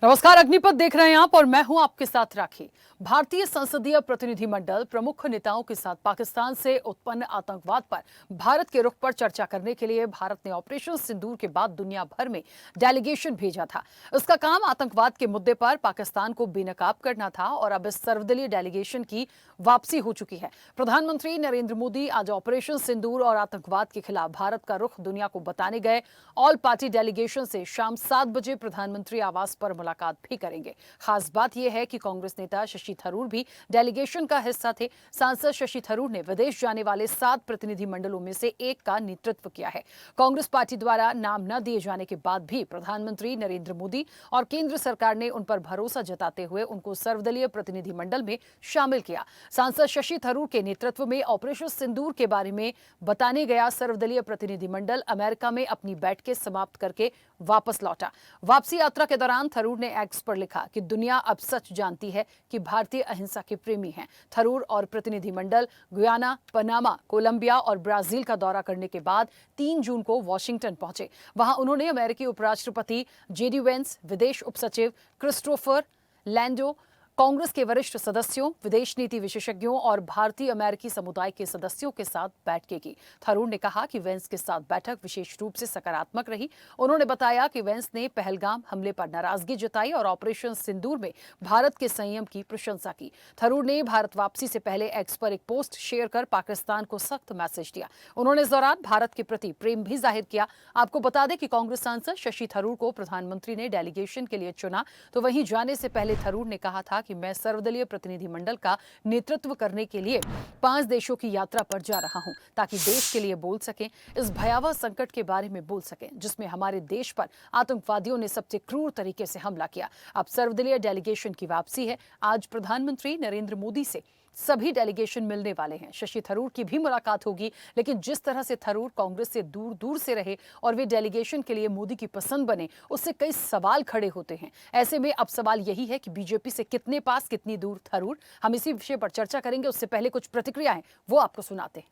नमस्कार, अग्निपथ देख रहे हैं आप और मैं हूं आपके साथ राखी। भारतीय संसदीय प्रतिनिधिमंडल प्रमुख नेताओं के साथ पाकिस्तान से उत्पन्न आतंकवाद पर भारत के रुख पर चर्चा करने के लिए भारत ने ऑपरेशन सिंदूर के बाद दुनिया भर में डेलीगेशन भेजा था। इसका काम आतंकवाद के मुद्दे पर पाकिस्तान को बेनकाब करना था और अब इस सर्वदलीय डेलीगेशन की वापसी हो चुकी है। प्रधानमंत्री नरेंद्र मोदी आज ऑपरेशन सिंदूर और आतंकवाद के खिलाफ भारत का रुख दुनिया को बताने गए। ऑल पार्टी डेलीगेशन से शाम 7 बजे प्रधानमंत्री आवास पर मुलाकात भी करेंगे। खास बात यह है कि कांग्रेस नेता शशि थरूर भी डेलीगेशन का हिस्सा थे। सांसद शशि थरूर ने विदेश जाने वाले 7 प्रतिनिधिमंडलों में से एक का नेतृत्व किया है। कांग्रेस पार्टी द्वारा नाम न दिए जाने के बाद भी प्रधानमंत्री नरेंद्र मोदी और केंद्र सरकार ने उन पर भरोसा जताते हुए उनको सर्वदलीय प्रतिनिधिमंडल में शामिल किया। सांसद शशि थरूर के नेतृत्व में ऑपरेशन सिंदूर के बारे में बताने गया सर्वदलीय प्रतिनिधिमंडल अमेरिका में अपनी बैठकें समाप्त करके वापस लौटा। वापसी यात्रा के दौरान थरूर ने एक्स पर लिखा कि दुनिया अब सच जानती है कि भारतीय अहिंसा के प्रेमी हैं। थरूर और प्रतिनिधिमंडल गुयाना, पनामा, कोलंबिया और ब्राजील का दौरा करने के बाद 3 जून को वॉशिंगटन पहुंचे। वहां उन्होंने अमेरिकी उपराष्ट्रपति जेडी वेंस, विदेश उपसचिव क्रिस्टोफर लैंडो, कांग्रेस के वरिष्ठ सदस्यों, विदेश नीति विशेषज्ञों और भारतीय अमेरिकी समुदाय के सदस्यों के साथ बैठकें की। थरूर ने कहा कि वेंस के साथ बैठक विशेष रूप से सकारात्मक रही। उन्होंने बताया कि वेंस ने पहलगाम हमले पर नाराजगी जताई और ऑपरेशन सिंदूर में भारत के संयम की प्रशंसा की। थरूर ने भारत वापसी से पहले एक्स पर एक पोस्ट शेयर कर पाकिस्तान को सख्त मैसेज दिया। उन्होंने इस दौरान भारत के प्रति प्रेम भी जाहिर किया। आपको बता दें कि कांग्रेस सांसद शशि थरूर को प्रधानमंत्री ने डेलीगेशन के लिए चुना, तो वहीं जाने से पहले थरूर ने कहा था कि मैं सर्वदलीय प्रतिनिधिमंडल का नेतृत्व करने के लिए 5 देशों की यात्रा पर जा रहा हूं, ताकि देश के लिए बोल सकें, इस भयावह संकट के बारे में बोल सकें जिसमें हमारे देश पर आतंकवादियों ने सबसे क्रूर तरीके से हमला किया। अब सर्वदलीय डेलीगेशन की वापसी है। आज प्रधानमंत्री नरेंद्र मोदी से सभी डेलीगेशन मिलने वाले हैं। शशि थरूर की भी मुलाकात होगी, लेकिन जिस तरह से थरूर कांग्रेस से दूर दूर से रहे और वे डेलीगेशन के लिए मोदी की पसंद बने, उससे कई सवाल खड़े होते हैं। ऐसे में अब सवाल यही है कि बीजेपी से कितने पास, कितनी दूर थरूर। हम इसी विषय पर चर्चा करेंगे। उससे पहले कुछ प्रतिक्रियाएं वो आपको सुनाते हैं।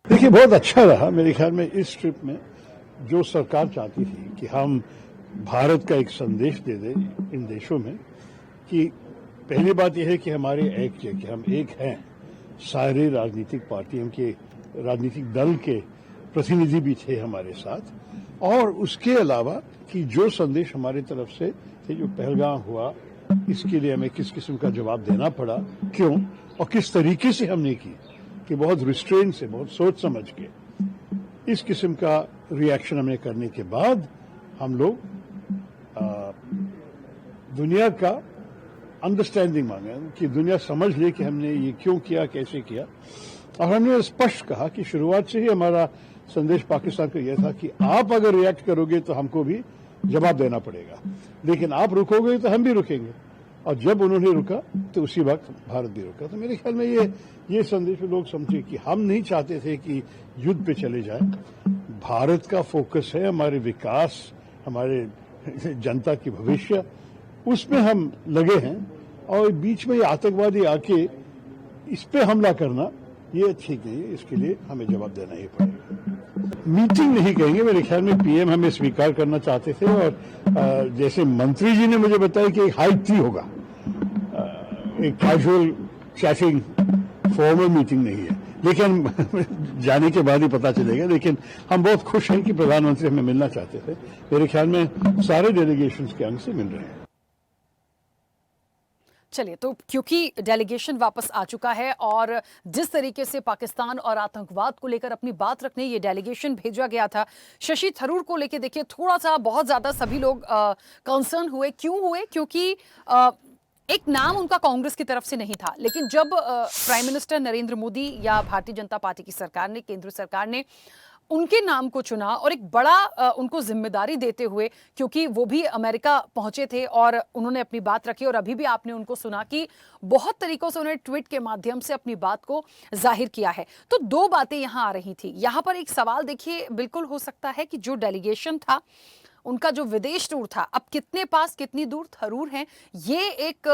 देखिए, बहुत अच्छा रहा मेरे ख्याल में इस ट्रिप में। जो सरकार चाहती थी कि हम भारत का एक संदेश दे दें इन देशों में कि पहली बात यह है कि हमारे एक है कि हम एक हैं। सारे राजनीतिक पार्टियों के राजनीतिक दल के प्रतिनिधि भी थे हमारे साथ, और उसके अलावा कि जो संदेश हमारी तरफ से थे, जो पहलगाम हुआ, इसके लिए हमें किस किस्म का जवाब देना पड़ा, क्यों और किस तरीके से हमने की, कि बहुत रिस्ट्रेन से, बहुत सोच समझ के इस किस्म का रिएक्शन हमें करने के बाद हम लोग दुनिया का अंडरस्टैंडिंग मांगे कि दुनिया समझ ले कि हमने ये क्यों किया, कैसे किया। और हमने स्पष्ट कहा कि शुरुआत से ही हमारा संदेश पाकिस्तान को यह था कि आप अगर रिएक्ट करोगे तो हमको भी जवाब देना पड़ेगा, लेकिन आप रुकोगे तो हम भी रुकेंगे। और जब उन्होंने रुका तो उसी वक्त भारत भी रुका। तो मेरे ख्याल में ये संदेश लोग समझे कि हम नहीं चाहते थे कि युद्ध पे चले जाए। भारत का फोकस है हमारे विकास, हमारे जनता की भविष्य, उसमें हम लगे हैं। और बीच में ये आतंकवादी आके इस पे हमला करना ये ठीक नहीं है। इसके लिए हमें जवाब देना ही पड़ेगा। मीटिंग नहीं कहेंगे, मेरे ख्याल में पीएम हमें स्वीकार करना चाहते थे, और जैसे मंत्री जी ने मुझे बताया कि एक हाई टी होगा, एक कैजुअल चैटिंग, फॉर्मल मीटिंग नहीं है, लेकिन जाने के बाद ही पता चलेगा। लेकिन हम बहुत खुश हैं कि प्रधानमंत्री हमें मिलना चाहते थे। मेरे ख्याल में सारे डेलीगेशन के अंग से मिल रहे हैं। चलिए, तो क्योंकि डेलीगेशन वापस आ चुका है और जिस तरीके से पाकिस्तान और आतंकवाद को लेकर अपनी बात रखने ये डेलीगेशन भेजा गया था, शशि थरूर को लेकर देखिए थोड़ा सा बहुत ज्यादा सभी लोग कंसर्न हुए। क्यों हुए? क्योंकि एक नाम उनका कांग्रेस की तरफ से नहीं था, लेकिन जब प्राइम मिनिस्टर नरेंद्र मोदी या भारतीय जनता पार्टी की सरकार ने, केंद्र सरकार ने उनके नाम को चुना और एक बड़ा उनको जिम्मेदारी देते हुए, क्योंकि वो भी अमेरिका पहुंचे थे और उन्होंने अपनी बात रखी, और अभी भी आपने उनको सुना कि बहुत तरीकों से उन्होंने ट्वीट के माध्यम से अपनी बात को जाहिर किया है। तो 2 बातें यहां आ रही थी। यहां पर एक सवाल देखिए बिल्कुल हो सकता है कि जो डेलीगेशन था, उनका जो विदेश टूर था, अब कितने पास कितनी दूर थरूर हैं, ये एक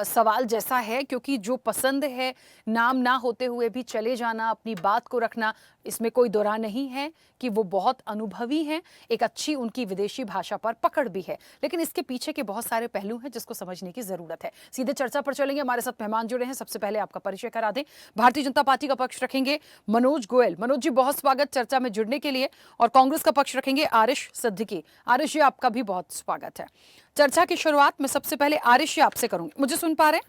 सवाल जैसा है, क्योंकि जो पसंद है नाम ना होते हुए भी चले जाना, अपनी बात को रखना, इसमें कोई दो राय नहीं है कि वो बहुत अनुभवी हैं, एक अच्छी उनकी विदेशी भाषा पर पकड़ भी है, लेकिन इसके पीछे के बहुत सारे पहलू हैं जिसको समझने की जरूरत है। सीधे चर्चा पर चलेंगे, हमारे साथ मेहमान जुड़े हैं। सबसे पहले आपका परिचय करा दें। भारतीय जनता पार्टी का पक्ष रखेंगे मनोज गोयल। मनोज जी, बहुत स्वागत चर्चा में जुड़ने के लिए। और कांग्रेस का पक्ष रखेंगे आरिश सिद्दीकी। आरिश जी, आपका भी बहुत स्वागत है। चर्चा की शुरुआत मैं सबसे पहले आरिश जी आपसे करूंगी। मुझे सुन पा रहे हैं?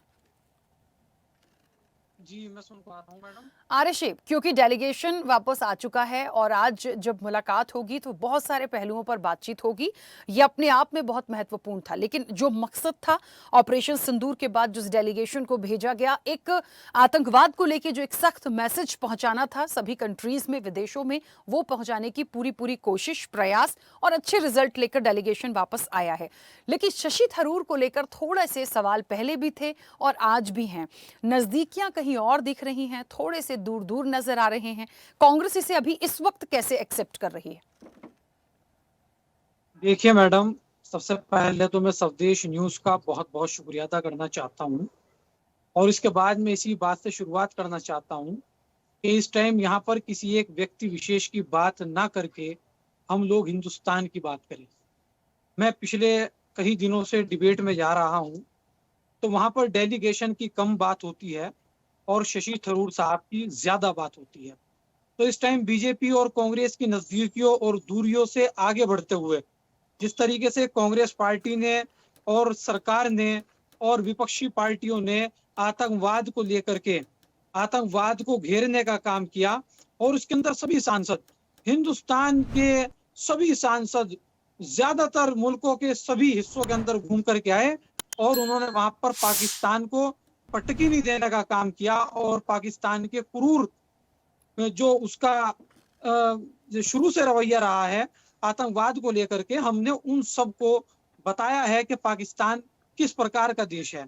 जी, मैं सुन पा रहा हूँ मैडम। आरिश, क्योंकि डेलीगेशन वापस आ चुका है और आज जब मुलाकात होगी तो बहुत सारे पहलुओं पर बातचीत होगी, ये अपने आप में बहुत महत्वपूर्ण था। लेकिन जो मकसद था ऑपरेशन सिंदूर के बाद जिस डेलीगेशन को भेजा गया, एक आतंकवाद को लेकर जो एक सख्त मैसेज पहुंचाना था सभी कंट्रीज में, विदेशों में, वो पहुंचाने की पूरी पूरी कोशिश, प्रयास और अच्छे रिजल्ट लेकर डेलीगेशन वापस आया है। लेकिन शशि थरूर को लेकर थोड़े से सवाल पहले भी थे और आज भी हैं। नजदीकियां कहीं और दिख रही हैं, थोड़े से दूर दूर नजर आ रहे हैं। कांग्रेस इसे अभी इस वक्त कैसे एक्सेप्ट कर रही है? देखिए मैडम, सबसे पहले तो मैं स्वदेश न्यूज का बहुत बहुत शुक्रिया अदा करना चाहता हूँ और इसके बाद मैं इसी बात से शुरुआत करना चाहता हूँ कि इस टाइम यहाँ पर किसी एक व्यक्ति विशेष की बात ना करके हम लोग हिंदुस्तान की बात करें। मैं पिछले कई दिनों से डिबेट में जा रहा हूँ तो वहाँ पर डेलीगेशन की कम बात होती है और शशि थरूर साहब की ज्यादा बात होती है। तो इस टाइम बीजेपी और कांग्रेस की नजदीकियों और दूरियों से आगे बढ़ते हुए जिस तरीके से कांग्रेस पार्टी ने और सरकार ने और विपक्षी पार्टियों ने आतंकवाद को लेकर के आतंकवाद को घेरने का काम किया और उसके अंदर सभी सांसद, हिंदुस्तान के सभी सांसद ज्यादातर मुल्कों के सभी हिस्सों के अंदर घूम करके आए और उन्होंने वहां पर पाकिस्तान को पटकी नहीं देने का काम किया और पाकिस्तान के क्रूर जो उसका जो शुरू से रवैया रहा है आतंकवाद को लेकर के, हमने उन सबको बताया है कि पाकिस्तान किस प्रकार का देश है।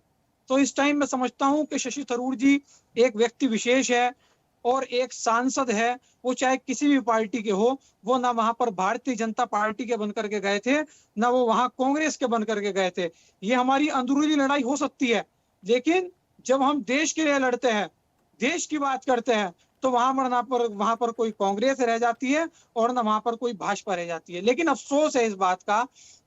तो इस टाइम मैं समझता हूं कि शशि थरूर जी एक व्यक्ति विशेष है और एक सांसद है, वो चाहे किसी भी पार्टी के हो, वो ना वहां पर भारतीय जनता पार्टी के बनकर के गए थे, ना वो वहां कांग्रेस के बनकर के गए थे। ये हमारी अंदरूनी लड़ाई हो सकती है, लेकिन जब हम देश के लिए लड़ते हैं, देश की बात करते हैं, तो वहां पर कोई कांग्रेस रह जाती है और ना वहां पर कोई भाजपा रह जाती है। लेकिन अफसोस है इस बात का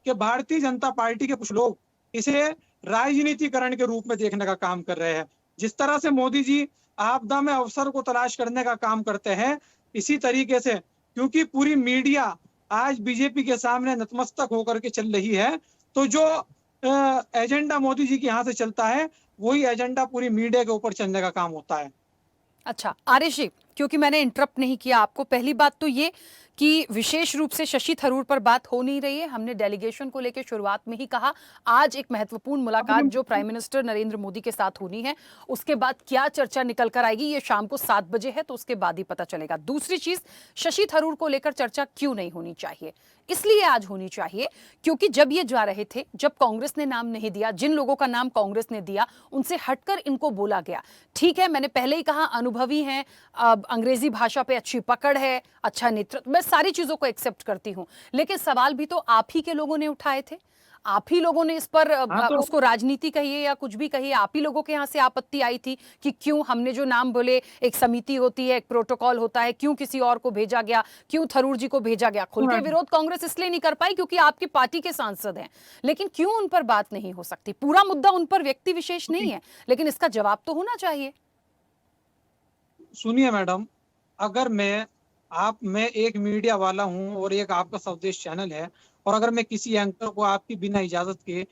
कि भारतीय जनता पार्टी के कुछ लोग इसे राजनीतिकरण के रूप में देखने का काम कर रहे हैं। जिस तरह से मोदी जी आपदा में अवसर को तलाश करने का काम करते हैं, इसी तरीके से, क्योंकि पूरी मीडिया आज बीजेपी के सामने नतमस्तक होकर के चल रही है, तो जो एजेंडा मोदी जी के यहाँ से चलता है वही एजेंडा पूरी मीडिया के ऊपर चलने का काम होता है। अच्छा आरिश जी, क्योंकि मैंने इंटरप्ट नहीं किया आपको, पहली बात तो ये कि विशेष रूप से शशि थरूर पर बात हो नहीं रही है। हमने डेलीगेशन को लेकर शुरुआत में ही कहा, आज एक महत्वपूर्ण मुलाकात जो प्राइम मिनिस्टर नरेंद्र मोदी के साथ होनी है, उसके बाद क्या चर्चा निकल कर आएगी ये शाम को 7 बजे है, तो उसके बाद ही पता चलेगा। दूसरी चीज, शशि थरूर को लेकर चर्चा क्यों नहीं होनी चाहिए? इसलिए आज होनी चाहिए क्योंकि जब ये जा रहे थे, जब कांग्रेस ने नाम नहीं दिया, जिन लोगों का नाम कांग्रेस ने दिया उनसे हटकर इनको बोला गया। ठीक है, मैंने पहले ही कहा अनुभवी हैं, अंग्रेजी भाषा पे अच्छी पकड़ है, अच्छा नेतृत्व, मैं सारी चीजों को एक्सेप्ट करती हूं, लेकिन सवाल भी तो आप ही के लोगों ने उठाए थे। आप ही लोगों ने इस पर तो उसको राजनीति कहिए या कुछ भी कहिए, आप ही लोगों के यहाँ से आपत्ति आई थी कि क्यों हमने जो नाम बोले, एक समिति होती है, एक प्रोटोकॉल होता है, क्यों किसी और को भेजा गया, क्यों थरूर जी को भेजा गया। खुल के विरोध कांग्रेस इसलिए नहीं कर पाई क्योंकि आपकी पार्टी के सांसद हैं, लेकिन क्यों उन पर बात नहीं हो सकती? पूरा मुद्दा उन पर व्यक्ति विशेष नहीं है, लेकिन इसका जवाब तो होना चाहिए। सुनिए मैडम, अगर मैं एक मीडिया वाला हूं और एक आपका स्वदेश चैनल है, और अगर मैं किसी एंकर को आपकी बिना इजाजत के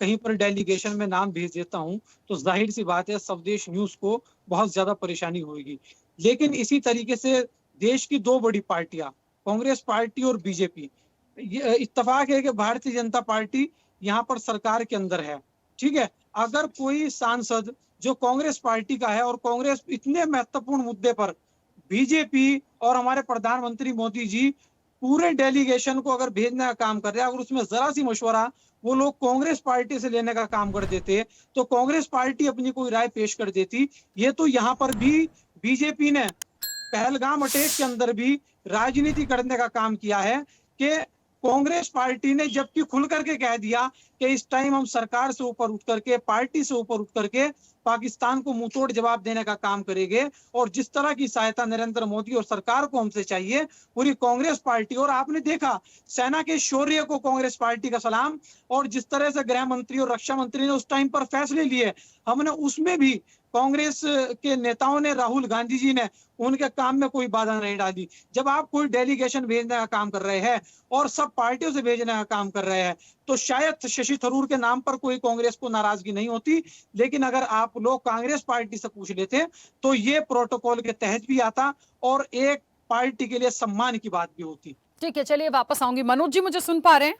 कहीं पर डेलीगेशन में नाम भेज देता हूं, तो जाहिर सी बात है स्वदेश न्यूज को बहुत ज्यादा परेशानी होगी। लेकिन इसी तरीके से देश की दो बड़ी पार्टियां, कांग्रेस पार्टी और बीजेपी, ये इत्तेफाक है कि भारतीय जनता पार्टी यहाँ पर सरकार के अंदर है। ठीक है, अगर कोई सांसद जो कांग्रेस पार्टी का है और कांग्रेस इतने महत्वपूर्ण मुद्दे पर बीजेपी और हमारे प्रधानमंत्री मोदी जी पूरे डेलीगेशन को अगर भेजने का काम कर रहे हैं, अगर उसमें जरा सी मशवरा वो लोग कांग्रेस पार्टी से लेने का काम कर देते, तो कांग्रेस पार्टी अपनी कोई राय पेश कर देती। ये तो यहाँ पर भी बीजेपी ने पहलगाम अटैक के अंदर भी राजनीति करने का काम किया है कि कांग्रेस पार्टी ने जबकि खुल करके कह दिया कि इस टाइम हम सरकार से ऊपर उठ करके, पार्टी से ऊपर उठ करके पाकिस्तान को मुंहतोड़ जवाब देने का काम करेंगे, और जिस तरह की सहायता नरेंद्र मोदी और सरकार को हमसे चाहिए, पूरी कांग्रेस पार्टी। और आपने देखा सेना के शौर्य को कांग्रेस पार्टी का सलाम, और जिस तरह से गृह मंत्री और रक्षा मंत्री ने उस टाइम पर फैसले लिए, हमने उसमें भी कांग्रेस के नेताओं ने, राहुल गांधी जी ने उनके काम में कोई बाधा नहीं डाली। जब आप कोई डेलीगेशन भेजने का काम कर रहे हैं और सब पार्टियों से भेजने का काम कर रहे हैं, तो शायद शशि थरूर के नाम पर कोई कांग्रेस को नाराजगी नहीं होती, लेकिन अगर आप लोग कांग्रेस पार्टी से पूछ लेते तो ये प्रोटोकॉल के तहत भी आता और एक पार्टी के लिए सम्मान की बात भी होती। ठीक है, चलिए वापस आऊंगी। मनोज जी, मुझे सुन पा रहे हैं?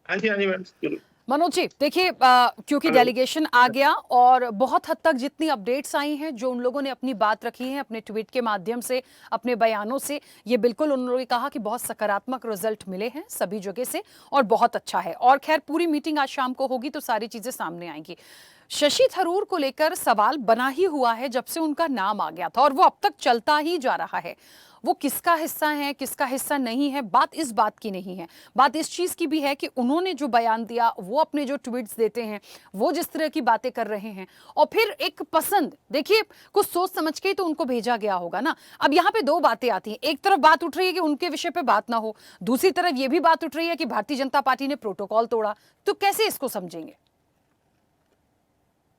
हाँ जी मैम। मनोज जी, देखिए, क्योंकि डेलीगेशन आ गया और बहुत हद तक जितनी अपडेट्स आई हैं, जो उन लोगों ने अपनी बात रखी है अपने ट्वीट के माध्यम से, अपने बयानों से, ये बिल्कुल उन लोगों ने कहा कि बहुत सकारात्मक रिजल्ट मिले हैं सभी जगह से और बहुत अच्छा है। और खैर, पूरी मीटिंग आज शाम को होगी तो सारी चीजें सामने आएंगी। शशि थरूर को लेकर सवाल बना ही हुआ है जब से उनका नाम आ गया था, और वो अब तक चलता ही जा रहा है। वो किसका हिस्सा है, किसका हिस्सा नहीं है, बात इस बात की नहीं है। बात इस चीज की भी है कि उन्होंने जो बयान दिया, वो अपने जो ट्वीट्स देते हैं, वो जिस तरह की बातें कर रहे हैं, और फिर एक पसंद, देखिए, कुछ सोच समझ के ही तो उनको भेजा गया होगा ना। अब यहाँ पे दो बातें आती हैं। एक तरफ बात उठ रही है कि उनके विषय पे बात ना हो, दूसरी तरफ ये भी बात उठ रही है कि भारतीय जनता पार्टी ने प्रोटोकॉल तोड़ा। तो कैसे इसको समझेंगे?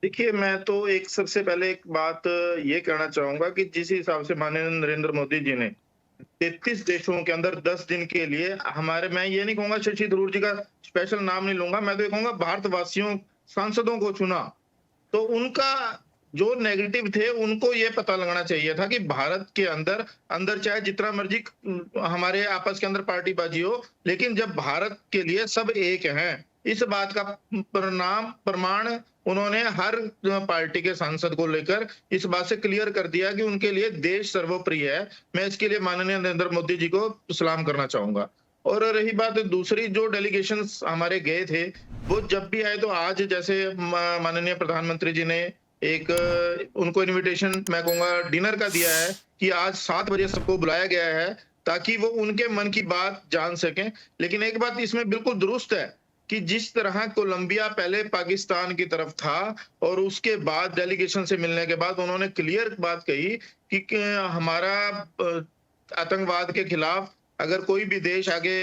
देखिए, मैं तो एक सबसे पहले एक बात ये कहना चाहूंगा कि जिस हिसाब से माननीय नरेंद्र मोदी जी ने 33 देशों के अंदर 10 दिन के लिए हमारे, मैं ये नहीं कहूंगा शशि थरूर जी का स्पेशल नाम नहीं लूंगा, मैं तो ये कहूंगा भारतवासियों, सांसदों को चुना, तो उनका जो नेगेटिव थे उनको ये पता लगना चाहिए था कि भारत के अंदर अंदर चाहे जितना मर्जी हमारे आपस के अंदर पार्टीबाजी हो, लेकिन जब भारत के लिए सब एक हैं, इस बात का प्रमाण उन्होंने हर पार्टी के सांसद को लेकर इस बात से क्लियर कर दिया कि उनके लिए देश सर्वोपरि है। मैं इसके लिए माननीय नरेंद्र मोदी जी को सलाम करना चाहूंगा। और रही बात दूसरी, जो डेलीगेशन हमारे गए थे, वो जब भी आए, तो आज जैसे माननीय प्रधानमंत्री जी ने एक उनको इनविटेशन, मैं कहूंगा डिनर का दिया है कि आज 7 बजे सबको बुलाया गया है ताकि वो उनके मन की बात जान सकें। लेकिन एक बात इसमें बिल्कुल दुरुस्त है कि जिस तरह कोलंबिया पहले पाकिस्तान की तरफ था और उसके बाद डेलीगेशन से मिलने के बाद उन्होंने क्लियर बात कही कि हमारा आतंकवाद के खिलाफ अगर कोई भी देश आगे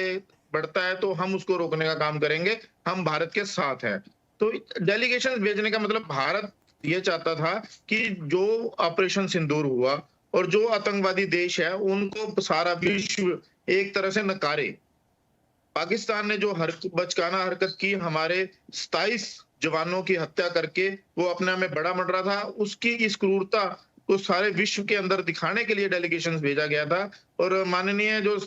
बढ़ता है तो हम उसको रोकने का काम करेंगे, हम भारत के साथ हैं। तो डेलीगेशन भेजने का मतलब भारत ये चाहता था कि जो ऑपरेशन सिंदूर हुआ और जो आतंकवादी देश है उनको सारा विश्व एक तरह से नकारे। पाकिस्तान ने जो बचकाना हरकत की, हमारे 27 जवानों की हत्या करके वो अपने में बड़ा मर रहा था, उसकी इस क्रूरता को सारे विश्व के अंदर दिखाने के लिए डेलीगेशन भेजा गया था। और माननीय जो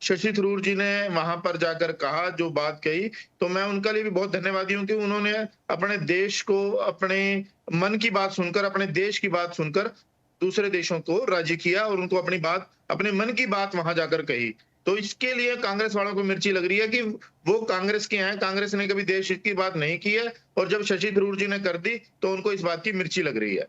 शशि थरूर जी ने वहां पर जाकर कहा, जो बात कही, तो मैं उनका लिए भी बहुत धन्यवादी हूं कि उन्होंने अपने देश को, अपने मन की बात सुनकर, अपने देश की बात सुनकर दूसरे देशों को राजी किया और उनको अपनी बात, अपने मन की बात वहां जाकर कही। तो इसके लिए कांग्रेस वालों को मिर्ची लग रही है कि वो कांग्रेस के हैं, कांग्रेस ने कभी देश हित की बात नहीं की है, और जब शशि थरूर जी ने कर दी तो उनको इस बात की मिर्ची लग रही है।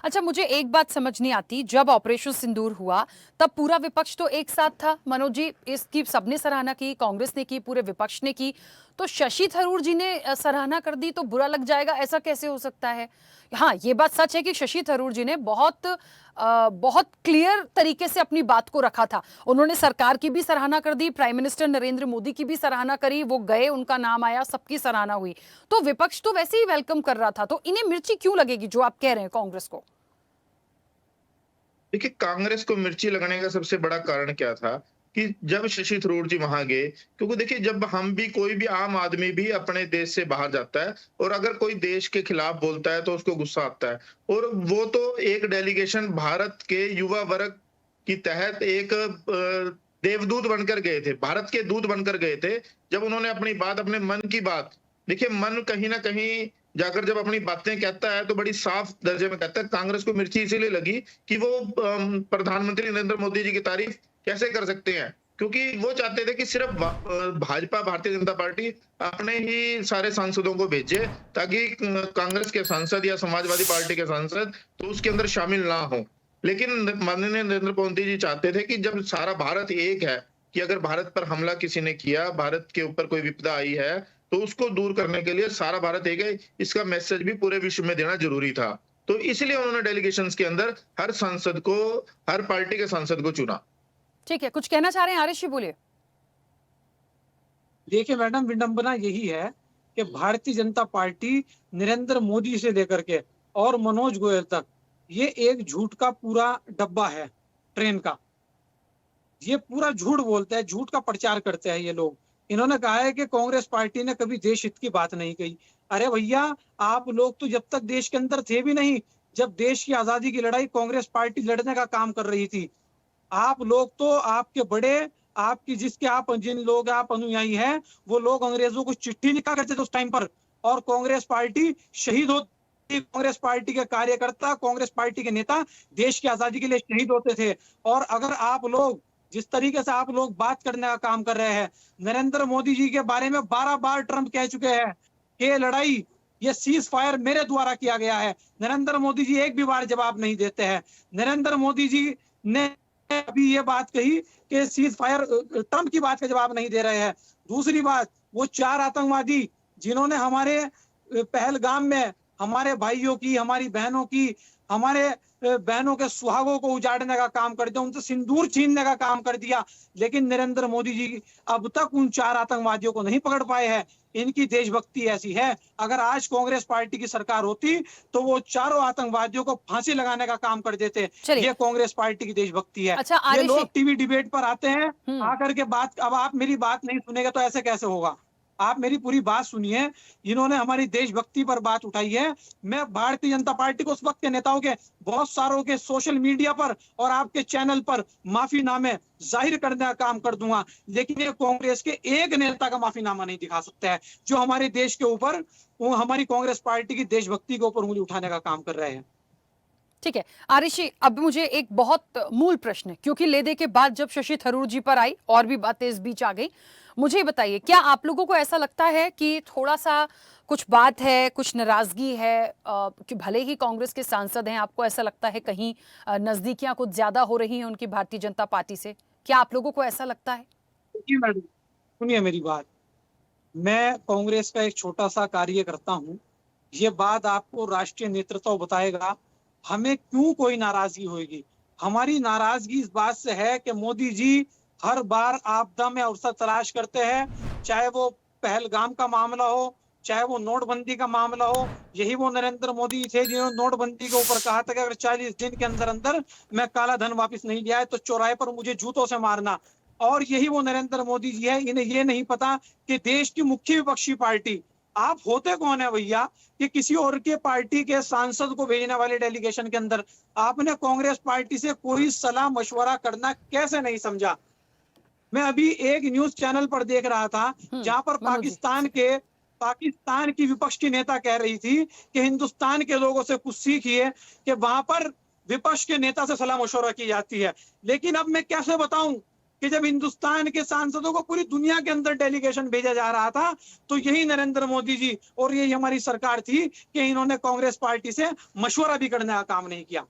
अच्छा, मुझे एक बात समझ नहीं आती, जब ऑपरेशन सिंदूर हुआ तब पूरा विपक्ष तो एक साथ था। मनोज जी, इसकी सबने सराहना की, कांग्रेस ने की, पूरे विपक्ष ने की, तो शशि थरूर जी ने सराहना कर दी तो बुरा लग जाएगा, ऐसा कैसे हो सकता है? हाँ, ये बात सच है कि शशि थरूर जी ने बहुत क्लियर तरीके से अपनी बात को रखा था। उन्होंने सरकार की भी सराहना कर दी, प्राइम मिनिस्टर नरेंद्र मोदी की भी सराहना करी, वो गए, उनका नाम आया, सबकी सराहना हुई, तो विपक्ष तो वैसे ही वेलकम कर रहा था। तो इन्हें मिर्ची क्यों लगेगी, जो आप कह रहे हैं कांग्रेस को? देखिए, कांग्रेस को मिर्ची लगने का सबसे बड़ा कारण क्या था कि जब शशि थरूर जी वहां गए, क्योंकि देखिए, जब हम भी, कोई भी आम आदमी भी अपने देश से बाहर जाता है और अगर कोई देश के खिलाफ बोलता है तो उसको गुस्सा आता है। और वो तो एक डेलीगेशन भारत के युवा वर्ग की तहत एक देवदूत बनकर गए थे, भारत के दूत बनकर गए थे। जब उन्होंने अपनी बात, अपने मन की बात, देखिए, मन कहीं ना कहीं जाकर जब अपनी बातें कहता है तो बड़ी साफ दर्जे में कहता है। कांग्रेस को मिर्ची इसीलिए लगी कि वो प्रधानमंत्री नरेंद्र मोदी जी की तारीफ कैसे कर सकते हैं, क्योंकि वो चाहते थे कि सिर्फ भाजपा, भारतीय जनता पार्टी अपने ही सारे सांसदों को भेजे ताकि कांग्रेस के सांसद या समाजवादी पार्टी के सांसद तो उसके अंदर शामिल ना हो। लेकिन माननीय नरेंद्र मोदी जी चाहते थे कि जब सारा भारत एक है कि अगर भारत पर हमला किसी ने किया, भारत के ऊपर कोई विपदा आई है, तो उसको दूर करने के लिए सारा भारत एक है, इसका मैसेज भी पूरे विश्व में देना जरूरी था। तो इसलिए उन्होंने डेलीगेशंस के अंदर हर सांसद को, हर पार्टी के सांसद को चुना। ठीक है, कुछ कहना चाह रहे हैं आरिश जी, बोलिए। देखिए मैडम, विडंबना यही है कि भारतीय जनता पार्टी नरेंद्र मोदी से लेकर के और मनोज गोयल तक ये एक झूठ का पूरा डब्बा है ट्रेन का। ये पूरा झूठ बोलते हैं, झूठ का प्रचार करते हैं ये लोग। इन्होंने कहा है कि कांग्रेस पार्टी ने कभी देश हित की बात नहीं कही। अरे भैया, आप लोग तो जब तक देश के अंदर थे भी नहीं, जब देश की आजादी की लड़ाई कांग्रेस पार्टी लड़ने का काम कर रही थी। आप लोग तो, आपके बड़े, आपकी जिसके आप जिन लोग आप अनुयायी हैं, वो लोग अंग्रेजों को चिट्ठी लिखा करते थे उस टाइम पर, और कांग्रेस पार्टी शहीद होती। कांग्रेस पार्टी के कार्यकर्ता, कांग्रेस पार्टी के नेता देश की आजादी के लिए शहीद होते थे। और अगर आप लोग जिस तरीके से आप लोग बात करने का काम कर रहे हैं, नरेंद्र मोदी जी के बारे में 12 बार ट्रंप कह चुके हैं कि ये लड़ाई, ये सीज फायर मेरे द्वारा किया गया है। नरेंद्र मोदी जी एक भी बार जवाब नहीं देते हैं। नरेंद्र मोदी जी ने अभी ये बात कही कि सीज फायर, ट्रंप की बात का जवाब नहीं दे रहे हैं। दूसरी बात, वो 4 आतंकवादी जिन्होंने हमारे पहलगाम में हमारे भाइयों की, हमारी बहनों की, हमारे बहनों के सुहागों को उजाड़ने का काम कर दिया, उनसे सिंदूर छीनने का काम कर दिया, लेकिन नरेंद्र मोदी जी अब तक उन 4 आतंकवादियों को नहीं पकड़ पाए हैं। इनकी देशभक्ति ऐसी है, अगर आज कांग्रेस पार्टी की सरकार होती तो वो चारों आतंकवादियों को फांसी लगाने का काम कर देते। ये कांग्रेस पार्टी की देशभक्ति है। अच्छा, ये लोग टीवी डिबेट पर आते हैं, आकर के बात, अब आप मेरी बात नहीं सुनेंगे तो ऐसे कैसे होगा? आप मेरी पूरी बात सुनिए। इन्होंने हमारी देशभक्ति पर बात उठाई है। मैं भारतीय जनता पार्टी को उस वक्त के नेताओं के, बहुत सारों के सोशल मीडिया पर और आपके चैनल पर माफीनामे जाहिर करने का काम कर दूंगा, लेकिन ये कांग्रेस के एक नेता का माफीनामा नहीं दिखा सकता है जो हमारे देश के ऊपर, वो हमारी कांग्रेस पार्टी की देशभक्ति के ऊपर उंगली उठाने का काम कर रहे हैं। ठीक है आरिश जी, अब मुझे एक बहुत मूल प्रश्न है, क्योंकि लेदे के बाद जब शशि थरूर जी पर आई और भी बातें इस बीच आ गई, मुझे बताइए, क्या आप लोगों को ऐसा लगता है कि थोड़ा सा कुछ बात है, कुछ नाराजगी है, कि भले ही कांग्रेस के सांसद हैं, आपको ऐसा लगता है कहीं नजदीकियां कुछ ज्यादा हो रही हैं उनकी भारतीय जनता पार्टी से? क्या आप लोगों को ऐसा लगता है? जी मैडम, सुनिए मेरी बात। मैं कांग्रेस का एक छोटा सा कार्यकर्ता हूँ। ये बात आपको राष्ट्रीय नेतृत्व बताएगा। हमें क्यों कोई नाराजगी होगी? हमारी नाराजगी इस बात से है कि मोदी जी हर बार आपदा में अवसर तलाश करते हैं, चाहे वो पहलगाम का मामला हो, चाहे वो नोटबंदी का मामला हो। यही वो नरेंद्र मोदी थे जिन्होंने नोटबंदी के ऊपर कहा था कि अगर 40 दिन के अंदर अंदर मैं काला धन वापस नहीं लिया है तो चौराहे पर मुझे जूतों से मारना। और यही वो नरेंद्र मोदी जी है। इन्हें ये नहीं पता कि देश की मुख्य विपक्षी पार्टी आप होते कौन है भैया, कि किसी और के पार्टी के सांसद को भेजने वाले डेलीगेशन के अंदर आपने कांग्रेस पार्टी से कोई सलाह मशवरा करना कैसे नहीं समझा? मैं अभी एक न्यूज चैनल पर देख रहा था जहां पर पाकिस्तान की विपक्ष की नेता कह रही थी कि हिंदुस्तान के लोगों से कुछ सीखिए कि वहां पर विपक्ष के नेता से सलाह मशवरा की जाती है। लेकिन अब मैं कैसे बताऊं कि जब हिंदुस्तान के सांसदों को पूरी दुनिया के अंदर डेलीगेशन भेजा जा रहा था, तो यही नरेंद्र मोदी जी और यही हमारी सरकार थी कि इन्होंने कांग्रेस पार्टी से मशवरा भी करने का काम नहीं किया।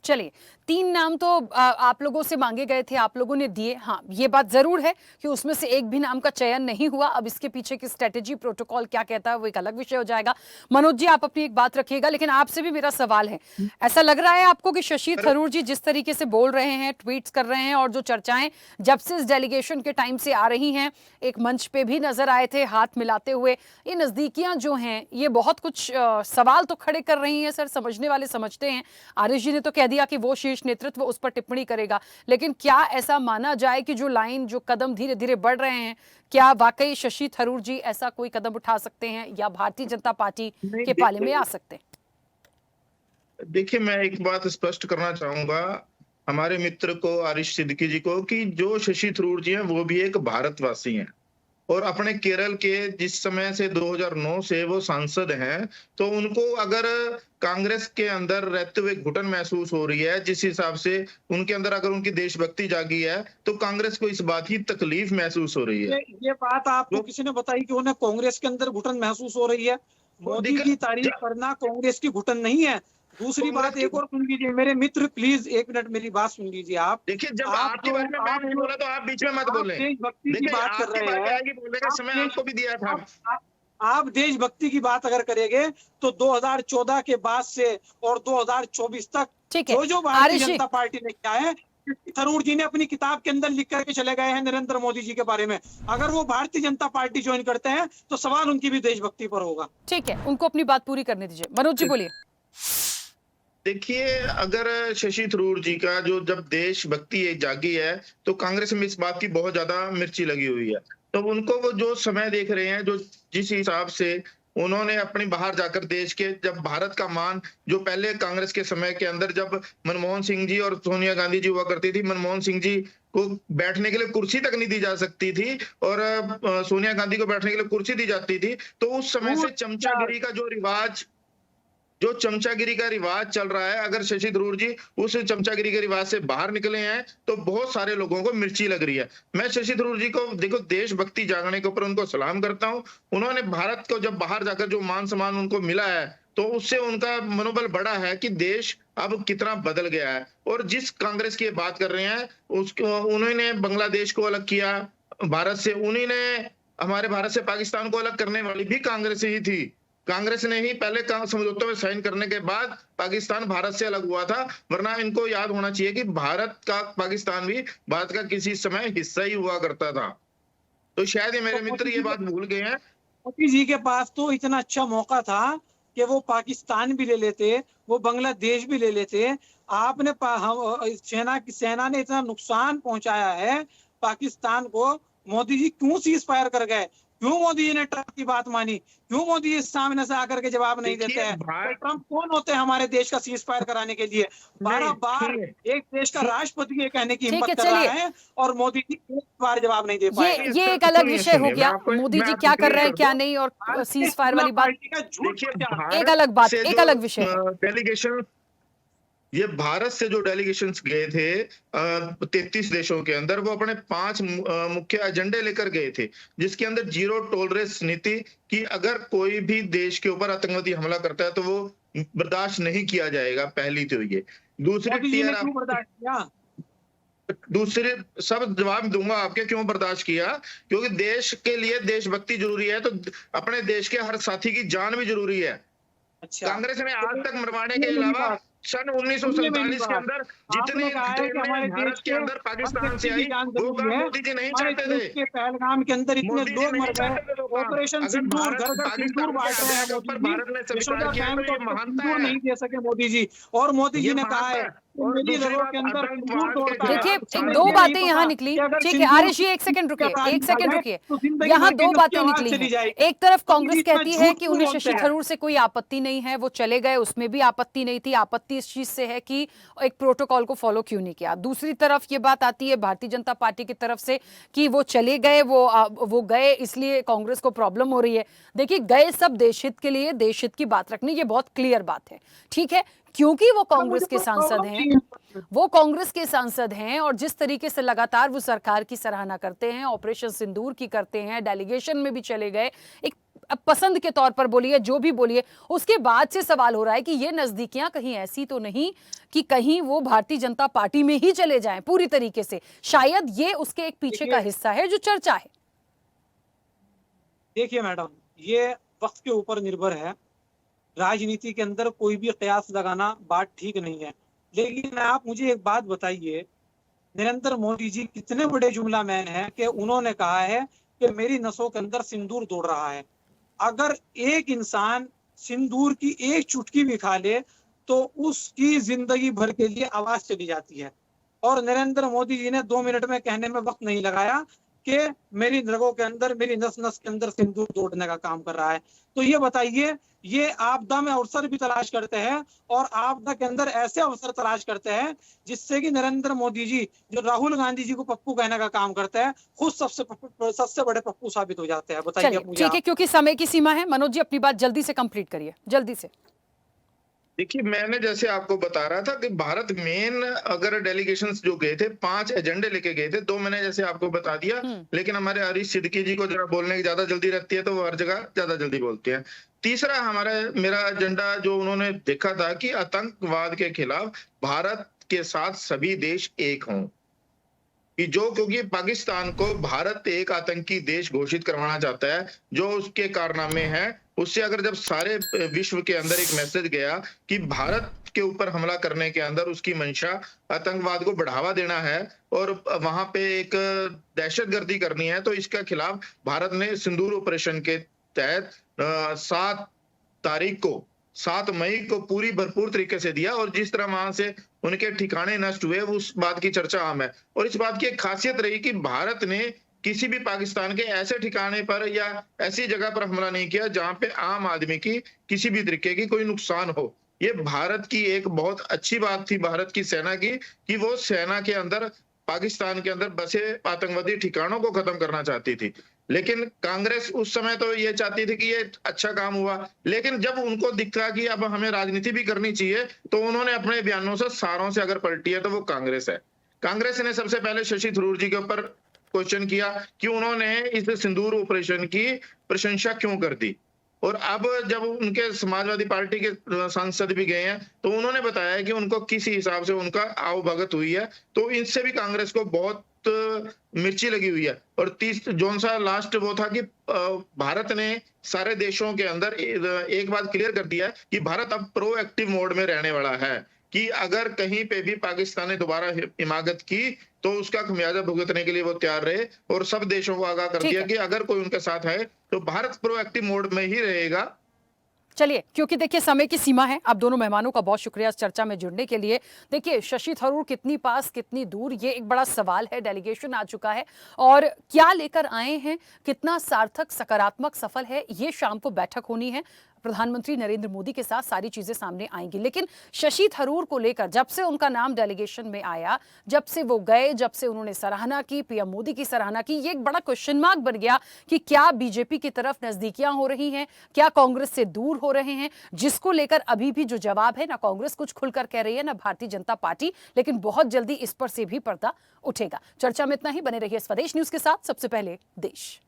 चलिए, 3 नाम तो आप लोगों से मांगे गए थे, आप लोगों ने दिए। हाँ, ये बात जरूर है कि उसमें से एक भी नाम का चयन नहीं हुआ। अब इसके पीछे की स्ट्रेटेजी, प्रोटोकॉल क्या कहता है, वो एक अलग विषय हो जाएगा। मनोज जी, आप अपनी एक बात रखिएगा, लेकिन आपसे भी मेरा सवाल है, ऐसा लग रहा है आपको कि शशि थरूर जी जिस तरीके से बोल रहे हैं, ट्वीट्स कर रहे हैं, और जो चर्चाएं जब से इस डेलीगेशन के टाइम से आ रही हैं, एक मंच पे भी नजर आए थे हाथ मिलाते हुए, ये नजदीकियां जो हैं ये बहुत कुछ सवाल तो खड़े कर रही हैं। सर, समझने वाले समझते हैं। आरिश जी ने तो कह दिया कि वो शीर्ष नेतृत्व उस पर टिप्पणी करेगा, लेकिन क्या ऐसा माना जाए कि जो लाइन, जो कदम धीरे धीरे बढ़ रहे हैं, क्या वाकई शशि थरूर जी ऐसा कोई कदम उठा सकते हैं या भारतीय जनता पार्टी के पाले में आ सकते हैं? देखिए, मैं एक बात स्पष्ट करना चाहूंगा हमारे मित्र को, आरिश सिद्दीकी जी को, कि जो शशि थरूर जी हैं वो भी एक भारतवासी हैं और अपने केरल के जिस समय से 2009 से वो सांसद हैं, तो उनको अगर कांग्रेस के अंदर रहते हुए घुटन महसूस हो रही है, जिस हिसाब से उनके अंदर अगर उनकी देशभक्ति जागी है, तो कांग्रेस को इस बात की तकलीफ महसूस हो रही है। ये बात आपको किसी ने बताई कि उन्हें कांग्रेस के अंदर घुटन महसूस हो रही है? मोदी की तारीफ करना कांग्रेस की घुटन नहीं है। दूसरी बात कांग्रेस एक और सुन लीजिए मेरे मित्र, प्लीज एक मिनट मेरी बात सुन लीजिए आप। देखिए, जब आप आपके जो बारे में मैं आप नहीं जो बोला तो आप बीच में मत आप बोलें। देशभक्ति की देखिए, बात कर आपकी रहे बारी हैं, आएगी बोलने का आप समय देश आपको भी दिया था। आप देशभक्ति की बात अगर करेंगे तो 2014 के बाद से और 2024 तक ठीक है, जो भारतीय आरिश जी, जनता पार्टी ने किया है, थरूर जी ने अपनी किताब के अंदर लिख करके चले गए हैं नरेंद्र मोदी जी के बारे में। अगर वो भारतीय जनता पार्टी ज्वाइन करते हैं तो सवाल उनकी भी देशभक्ति पर होगा। ठीक है, उनको अपनी बात पूरी करने दीजिए। मनोज जी बोलिए। देखिए, अगर शशि थरूर जी का जो जब देशभक्ति जागी है, तो कांग्रेस में इस बात की बहुत ज्यादा मिर्ची लगी हुई है। तो उनको वो जो समय देख रहे हैं, जो जिस हिसाब से उन्होंने अपनी बाहर जाकर देश के, जब भारत का मान, जो पहले कांग्रेस के समय के अंदर जब मनमोहन सिंह जी और सोनिया गांधी जी हुआ करती थी, मनमोहन सिंह जी को बैठने के लिए कुर्सी तक नहीं दी जा सकती थी और सोनिया गांधी को बैठने के लिए कुर्सी दी जाती थी। तो उस समय से चमचागिरी का जो चमचागिरी का रिवाज चल रहा है, अगर शशि थरूर जी उस चमचागिरी के रिवाज से बाहर निकले हैं तो बहुत सारे लोगों को मिर्ची लग रही है। मैं शशि थरूर जी को देखो देशभक्ति जागने के ऊपर उनको सलाम करता हूं। उन्होंने भारत को जब बाहर जाकर जो मान सम्मान उनको मिला है, तो उससे उनका मनोबल बढ़ा है कि देश अब कितना बदल गया है। और जिस कांग्रेस की बात कर रहे हैं, उसको उन्होंने बांग्लादेश को अलग किया भारत से, उन्हीं ने हमारे भारत से पाकिस्तान को अलग करने वाली भी कांग्रेस ही थी। कांग्रेस ने ही पहले समझौते में साइन करने के बाद पाकिस्तान भारत से अलग हुआ था, वरना इनको याद होना चाहिए कि भारत का पाकिस्तान भी भारत का किसी समय हिस्सा ही हुआ करता था। तो शायद ये मेरे मित्र ये बात भूल गए हैं। मोदी जी के पास तो इतना अच्छा मौका था कि वो पाकिस्तान भी ले लेते, वो बांग्लादेश भी ले लेते। आपने सेना ने इतना नुकसान पहुंचाया है पाकिस्तान को, मोदी जी क्यों सीज फायर कर गए? क्यों मोदी जी ने ट्रंप की बात मानी? क्यों मोदी जी सामने से आकर के जवाब नहीं देते हैं? तो ट्रंप कौन होते हैं हमारे देश का सीज फायर कराने के लिए? 12 बार एक देश का राष्ट्रपति ये कहने की हिम्मत कर रहा है और मोदी जी एक बार जवाब नहीं दे पाए। ये एक अलग विषय हो गया, मोदी जी क्या कर रहे हैं क्या नहीं, और सीज फायर वाली बात एक अलग बात, एक अलग विषय है। डेलीगेशन, ये भारत से जो डेलीगेशंस गए थे 33 देशों के अंदर, वो अपने 5 मुख्य एजेंडे लेकर गए थे, जिसके अंदर जीरो टॉलरेंस नीति, कि अगर कोई भी देश के ऊपर आतंकवादी हमला करता है तो वो बर्दाश्त नहीं किया जाएगा। पहली तो ये, दूसरे सब जवाब दूंगा आपके क्यों बर्दाश्त किया, क्योंकि देश के लिए देशभक्ति जरूरी है, तो अपने देश के हर साथी की जान भी जरूरी है। अच्छा। कांग्रेस ने आज तक मरवाने के अलावा सन 1947 के अंदर जितनी भारत के अंदर पाकिस्तान से आई, वो काम मोदी जी नहीं चाहते थे। पहलगाम के अंदर इतने लोग मर गए, ऑपरेशन सिंदूर, घर घर सिंदूर बांट रहे हैं मोदी जी, यशोदा बैंक को सिंदूर नहीं दे सके मोदी जी, और मोदी जी ने कहा है देखिए दो बातें यहाँ निकली। ठीक है आरिश जी, एक सेकंड रुकिए, यहाँ दो बातें निकली हैं। एक तरफ कांग्रेस कहती है कि उन्हें शशि थरूर से कोई आपत्ति नहीं है, वो चले गए, उसमें भी आपत्ति नहीं थी। आपत्ति इस चीज से है कि एक प्रोटोकॉल को फॉलो क्यों नहीं किया। दूसरी तरफ ये बात आती है भारतीय जनता पार्टी की तरफ से कि वो चले गए, वो गए इसलिए कांग्रेस को प्रॉब्लम हो रही है। देखिए गए सब देशहित के लिए, देशहित की बात रखनी, ये बहुत क्लियर बात है। ठीक है, क्योंकि वो कांग्रेस के सांसद हैं, और जिस तरीके से लगातार वो सरकार की सराहना करते हैं, ऑपरेशन सिंदूर की करते हैं, डेलीगेशन में भी चले गए, एक पसंद के तौर पर बोलिए, जो भी बोलिए, उसके बाद से सवाल हो रहा है कि ये नजदीकियां कहीं ऐसी तो नहीं कि कहीं वो भारतीय जनता पार्टी में ही चले जाएं पूरी तरीके से। शायद ये उसके एक पीछे का हिस्सा है जो चर्चा है। देखिए मैडम, ये वक्त के ऊपर निर्भर है। राजनीति के अंदर कोई भी कयास लगाना बात ठीक नहीं है, लेकिन आप मुझे एक बात बताइए, नरेंद्र मोदी जी कितने बड़े जुमला मैन हैं कि उन्होंने कहा है कि मेरी नसों के अंदर सिंदूर दौड़ रहा है। अगर एक इंसान सिंदूर की एक चुटकी भी खा ले तो उसकी जिंदगी भर के लिए आवाज चली जाती है, और नरेंद्र मोदी जी ने 2 मिनट में कहने में वक्त नहीं लगाया कि मेरी रगों के अंदर, मेरी नस नस के अंदर सिंदूर दौड़ने का काम कर रहा है। तो ये बताइए, ये आपदा में अवसर भी तलाश करते हैं, और आपदा के अंदर ऐसे अवसर तलाश करते हैं जिससे कि नरेंद्र मोदी जी जो राहुल गांधी जी को पप्पू कहने का काम करते हैं, खुद सबसे बड़े पप्पू साबित हो जाते हैं। बताइए मुझे। ठीक है, क्योंकि समय की सीमा है, मनोज जी अपनी बात जल्दी से कंप्लीट करिए, जल्दी से। देखिए, मैंने जैसे आपको बता रहा था कि भारत मेन अगर डेलीगेशंस जो गए थे 5 एजेंडे लेके गए थे, 2 मैंने जैसे आपको बता दिया, लेकिन हमारे हरीश सिद्दीकी जी को जरा बोलने की ज्यादा जल्दी रहती है, तो वो हर जगह ज्यादा जल्दी बोलते हैं। तीसरा मेरा एजेंडा जो उन्होंने देखा था कि आतंकवाद के खिलाफ भारत के साथ सभी देश एक हों, कि क्योंकि पाकिस्तान को भारत एक आतंकी देश घोषित करवाना चाहता है, जो उसके कारनामे हैं उससे अगर जब सारे विश्व के अंदर एक मैसेज गया कि भारत के ऊपर हमला करने के अंदर उसकी मंशा आतंकवाद को बढ़ावा देना है और वहां पे एक दहशतगर्दी करनी है, तो इसके खिलाफ भारत ने सिंदूर ऑपरेशन के तहत 7 मई को पूरी भरपूर तरीके से दिया। और जिस तरह वहां से उनके ठिकाने नष्ट हुए उस बात की चर्चा आम है। और इस बात की एक खासियत रही कि भारत ने किसी भी पाकिस्तान के ऐसे ठिकाने पर या ऐसी जगह पर हमला नहीं किया जहां पे आम आदमी की किसी भी तरीके की कोई नुकसान हो। ये भारत की एक बहुत अच्छी बात थी भारत की सेना की, कि वो सेना के अंदर पाकिस्तान के अंदर बसे आतंकवादी ठिकानों को खत्म करना चाहती थी। लेकिन कांग्रेस उस समय तो ये चाहती थी कि ये अच्छा काम हुआ, लेकिन जब उनको दिखा कि अब हमें राजनीति भी करनी चाहिए तो उन्होंने अपने बयानों से सारों से अगर पलटी है तो वो कांग्रेस है। कांग्रेस ने सबसे पहले शशि थरूर जी के ऊपर क्वेश्चन किया कि उन्होंने इस सिंदूर ऑपरेशन की प्रशंसा क्यों कर दी। और अब जब उनके समाजवादी पार्टी के सांसद भी गए हैं तो उन्होंने बताया कि उनको किस हिसाब से उनका आवभगत हुई है, तो इनसे भी कांग्रेस को बहुत मिर्ची लगी हुई है। और जोन सा लास्ट वो था कि भारत ने सारे देशों के अंदर एक बात क्लियर कर दिया है कि भारत अब प्रोएक्टिव मोड में रहने वाला है, कि अगर कहीं पे भी पाकिस्तान ने दोबारा हिमाकत की तो उसका खमियाजा भुगतने के लिए वो तैयार रहे। और सब देशों को आगाह कर दिया कि अगर कोई उनके साथ है तो भारत प्रोएक्टिव मोड में ही रहेगा। चलिए, क्योंकि देखिए समय की सीमा है, आप दोनों मेहमानों का बहुत शुक्रिया इस चर्चा में जुड़ने के लिए। देखिए, शशि थरूर कितनी पास कितनी दूर, ये एक बड़ा सवाल है। डेलीगेशन आ चुका है और क्या लेकर आए हैं, कितना सार्थक सकारात्मक सफल है, ये शाम को बैठक होनी है। प्रधानमंत्री नरेंद्र मोदी के साथ सारी चीजें सामने आएंगी। लेकिन शशि थरूर को लेकर जब से उनका नाम डेलीगेशन में आया, जब से वो गए, जब से उन्होंने सराहना की, पीएम मोदी की सराहना की, ये एक बड़ा क्वेश्चन मार्क बन गया कि क्या बीजेपी की तरफ नजदीकियां हो रही हैं, क्या कांग्रेस से दूर हो रहे हैं, जिसको लेकर अभी भी जो जवाब है, ना कांग्रेस कुछ खुलकर कह रही है ना भारतीय जनता पार्टी। लेकिन बहुत जल्दी इस पर से भी पर्दा उठेगा। चर्चा में इतना ही। बने रहिए स्वदेश न्यूज के साथ। सबसे पहले देश।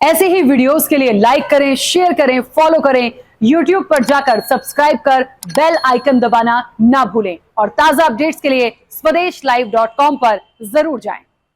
ऐसे ही वीडियोस के लिए लाइक करें, शेयर करें, फॉलो करें। YouTube पर जाकर सब्सक्राइब कर बेल आइकन दबाना ना भूलें और ताजा अपडेट्स के लिए swedeshlive.com पर जरूर जाएं।